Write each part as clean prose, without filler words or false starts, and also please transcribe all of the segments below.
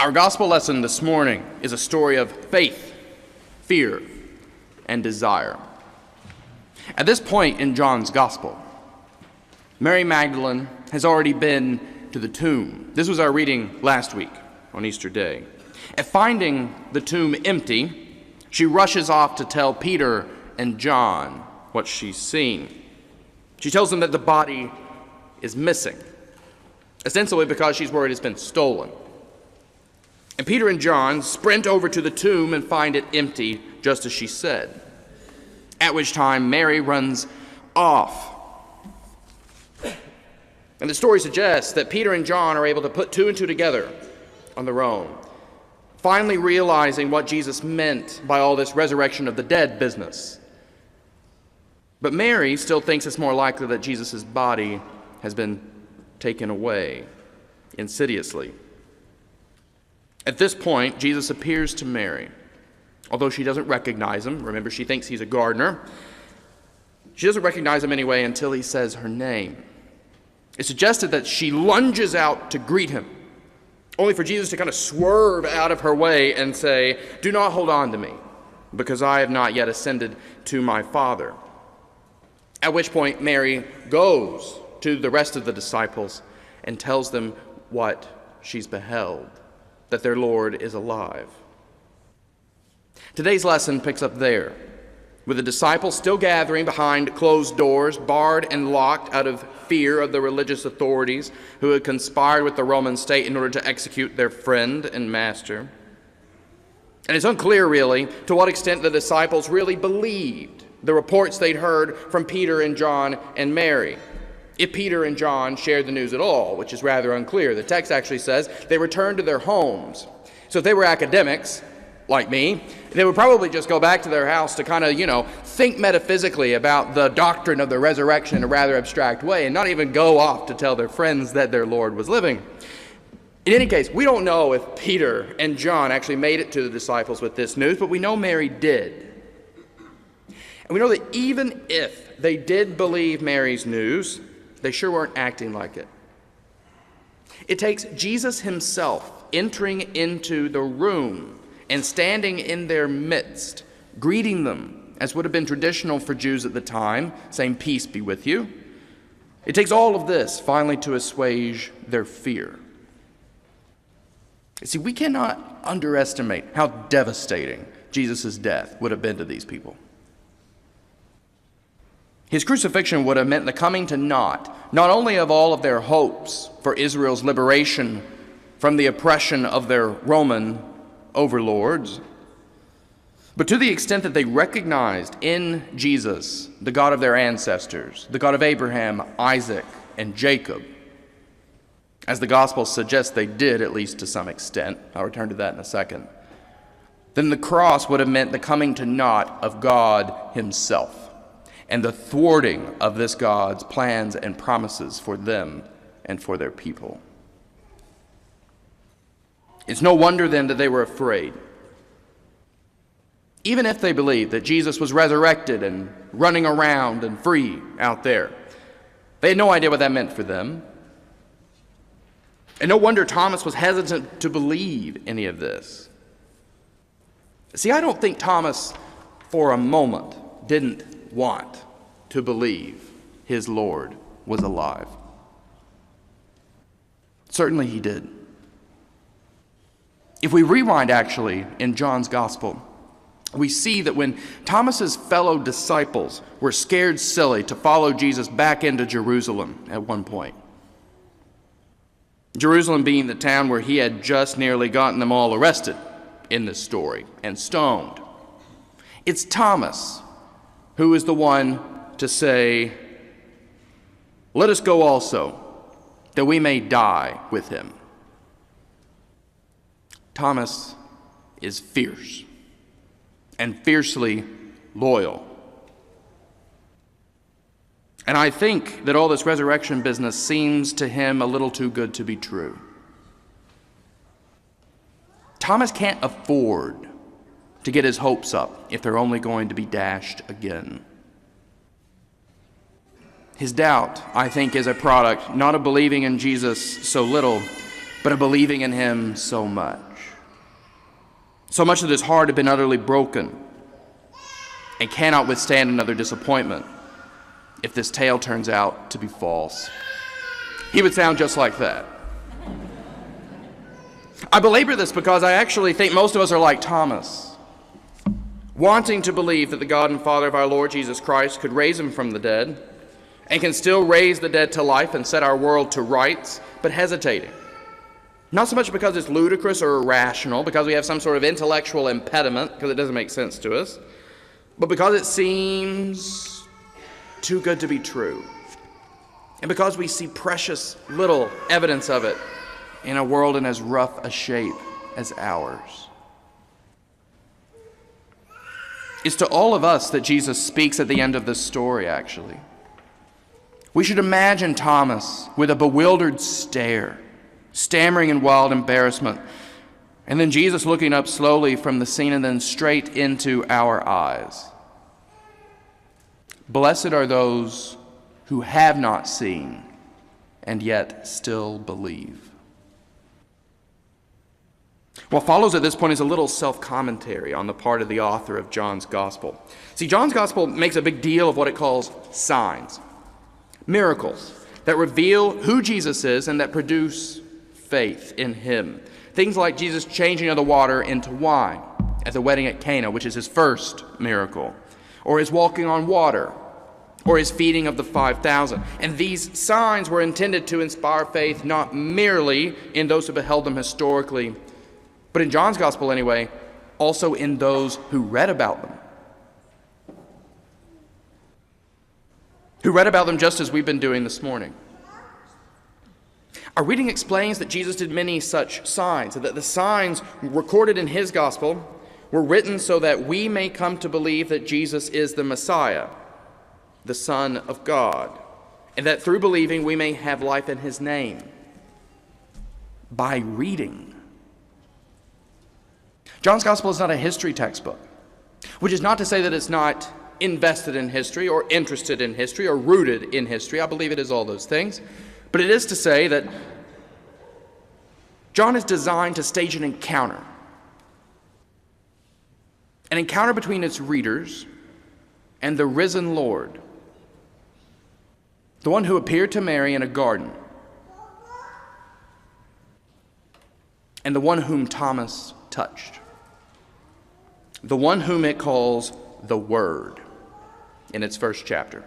Our gospel lesson this morning is a story of faith, fear, and desire. At this point in John's gospel, Mary Magdalene has already been to the tomb. This was our reading last week on Easter Day. At finding the tomb empty, she rushes off to tell Peter and John what she's seen. She tells them that the body is missing, ostensibly because she's worried it's been stolen. And Peter and John sprint over to the tomb and find it empty, just as she said. At which time Mary runs off. And the story suggests that Peter and John are able to put two and two together on their own, finally realizing what Jesus meant by all this resurrection of the dead business. But Mary still thinks it's more likely that Jesus' body has been taken away insidiously. At this point, Jesus appears to Mary. Although she doesn't recognize him, remember she thinks he's a gardener, she doesn't recognize him anyway until he says her name. It's suggested that she lunges out to greet him, only for Jesus to kind of swerve out of her way and say, "Do not hold on to me, because I have not yet ascended to my Father." At which point Mary goes to the rest of the disciples and tells them what she's beheld, that their Lord is alive. Today's lesson picks up there, with the disciples still gathering behind closed doors, barred and locked out of fear of the religious authorities who had conspired with the Roman state in order to execute their friend and master. And it's unclear, really, to what extent the disciples really believed the reports they'd heard from Peter and John and Mary. If Peter and John shared the news at all, which is rather unclear. The text actually says they returned to their homes. So if they were academics, like me, they would probably just go back to their house to kind of, think metaphysically about the doctrine of the resurrection in a rather abstract way and not even go off to tell their friends that their Lord was living. In any case, we don't know if Peter and John actually made it to the disciples with this news, but we know Mary did. And we know that even if they did believe Mary's news, they sure weren't acting like it. It takes Jesus himself entering into the room and standing in their midst, greeting them, as would have been traditional for Jews at the time, saying, "Peace be with you." It takes all of this finally to assuage their fear. You see, we cannot underestimate how devastating Jesus' death would have been to these people. His crucifixion would have meant the coming to naught, not only of all of their hopes for Israel's liberation from the oppression of their Roman overlords, but to the extent that they recognized in Jesus the God of their ancestors, the God of Abraham, Isaac, and Jacob, as the Gospels suggest they did, at least to some extent. I'll return to that in a second. Then the cross would have meant the coming to naught of God himself and the thwarting of this God's plans and promises for them and for their people. It's no wonder then that they were afraid. Even if they believed that Jesus was resurrected and running around and free out there, they had no idea what that meant for them. And no wonder Thomas was hesitant to believe any of this. See, I don't think Thomas for a moment didn't want to believe his Lord was alive. Certainly he did. If we rewind actually in John's gospel, we see that when Thomas's fellow disciples were scared silly to follow Jesus back into Jerusalem at one point, Jerusalem being the town where he had just nearly gotten them all arrested in this story and stoned, it's Thomas who is the one to say, "Let us go also, that we may die with him." Thomas is fierce and fiercely loyal. And I think that all this resurrection business seems to him a little too good to be true. Thomas can't afford to get his hopes up if they're only going to be dashed again. His doubt, I think, is a product not of believing in Jesus so little, but of believing in him so much. so much that his heart had been utterly broken and cannot withstand another disappointment if this tale turns out to be false. He would sound just like that. I belabor this because I actually think most of us are like Thomas, wanting to believe that the God and Father of our Lord Jesus Christ could raise him from the dead and can still raise the dead to life and set our world to rights, but hesitating. Not so much because it's ludicrous or irrational, because we have some sort of intellectual impediment, because it doesn't make sense to us, but because it seems too good to be true. And because we see precious little evidence of it in a world in as rough a shape as ours. It's to all of us that Jesus speaks at the end of this story, actually. We should imagine Thomas with a bewildered stare, stammering in wild embarrassment, and then Jesus looking up slowly from the scene and then straight into our eyes. Blessed are those who have not seen and yet still believe. What follows at this point is a little self-commentary on the part of the author of John's Gospel. See, John's Gospel makes a big deal of what it calls signs, miracles that reveal who Jesus is and that produce faith in him. Things like Jesus changing of the water into wine at the wedding at Cana, which is his first miracle, or his walking on water, or his feeding of the 5,000. And these signs were intended to inspire faith not merely in those who beheld them historically, but in John's Gospel anyway, also in those who read about them. Who read about them just as we've been doing this morning. Our reading explains that Jesus did many such signs, and that the signs recorded in his Gospel were written so that we may come to believe that Jesus is the Messiah, the Son of God, and that through believing we may have life in his name. By reading. John's Gospel is not a history textbook, which is not to say that it's not invested in history or interested in history or rooted in history. I believe it is all those things. But it is to say that John is designed to stage an encounter between its readers and the risen Lord, the one who appeared to Mary in a garden, and the one whom Thomas touched, the one whom it calls the Word in its first chapter.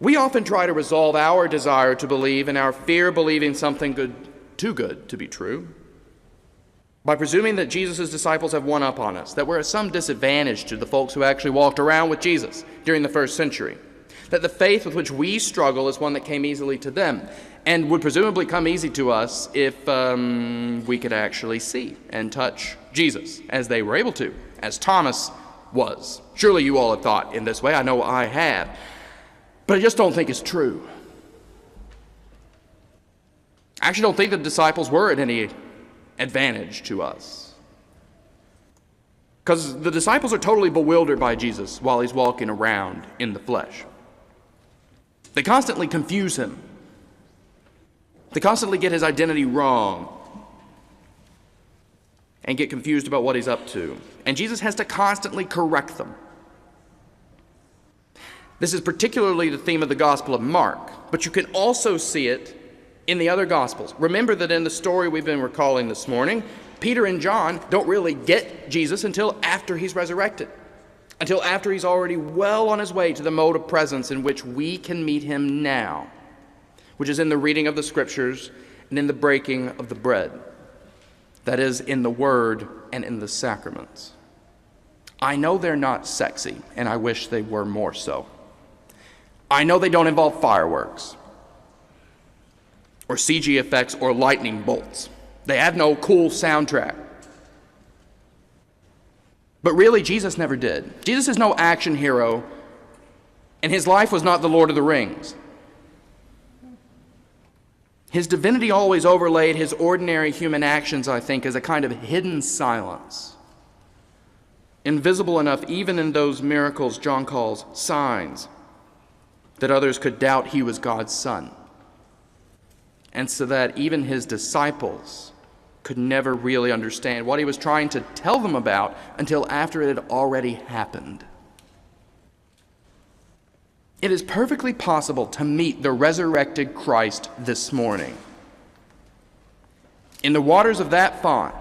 We often try to resolve our desire to believe and our fear of believing something too good to be true by presuming that Jesus' disciples have one up on us, that we're at some disadvantage to the folks who actually walked around with Jesus during the first century, that the faith with which we struggle is one that came easily to them and would presumably come easy to us if we could actually see and touch Jesus as they were able to, as Thomas was. Surely you all have thought in this way. I know I have. But I just don't think it's true. I actually don't think the disciples were at any advantage to us. Because the disciples are totally bewildered by Jesus while he's walking around in the flesh. They constantly confuse him. They constantly get his identity wrong and get confused about what he's up to. And Jesus has to constantly correct them. This is particularly the theme of the Gospel of Mark, but you can also see it in the other Gospels. Remember that in the story we've been recalling this morning, Peter and John don't really get Jesus until after he's resurrected, until after he's already well on his way to the mode of presence in which we can meet him now, which is in the reading of the Scriptures and in the breaking of the bread. That is, in the Word and in the sacraments. I know they're not sexy, and I wish they were more so. I know they don't involve fireworks or CG effects or lightning bolts. They have no cool soundtrack. But really, Jesus never did. Jesus is no action hero, and his life was not the Lord of the Rings. His divinity always overlaid his ordinary human actions, I think, as a kind of hidden silence, invisible enough even in those miracles John calls signs, that others could doubt he was God's Son, and so that even his disciples could never really understand what he was trying to tell them about until after it had already happened. It is perfectly possible to meet the resurrected Christ this morning in the waters of that font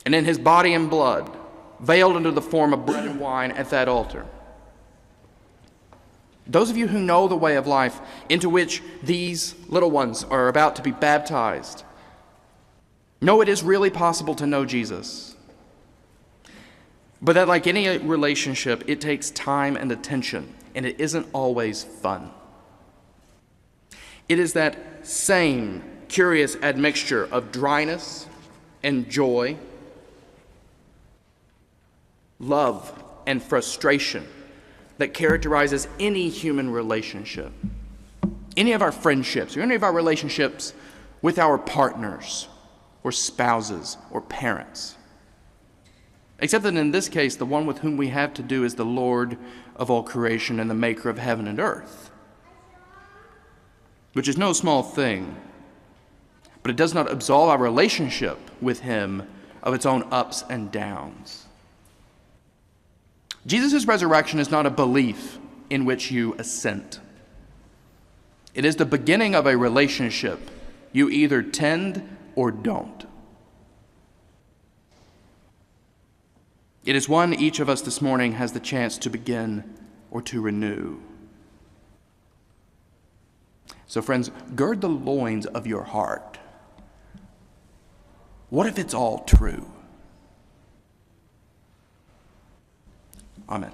and in his body and blood, veiled under the form of bread and wine at that altar. Those of you who know the way of life into which these little ones are about to be baptized know it is really possible to know Jesus. But that, like any relationship, it takes time and attention, and it isn't always fun. It is that same curious admixture of dryness and joy, love and frustration that characterizes any human relationship. Any of our friendships, or any of our relationships with our partners, or spouses, or parents. Except that in this case, the one with whom we have to do is the Lord of all creation and the maker of heaven and earth, which is no small thing, but it does not absolve our relationship with him of its own ups and downs. Jesus' resurrection is not a belief in which you assent. It is the beginning of a relationship you either tend or don't. It is one each of us this morning has the chance to begin or to renew. So friends, gird the loins of your heart. What if it's all true? Amen.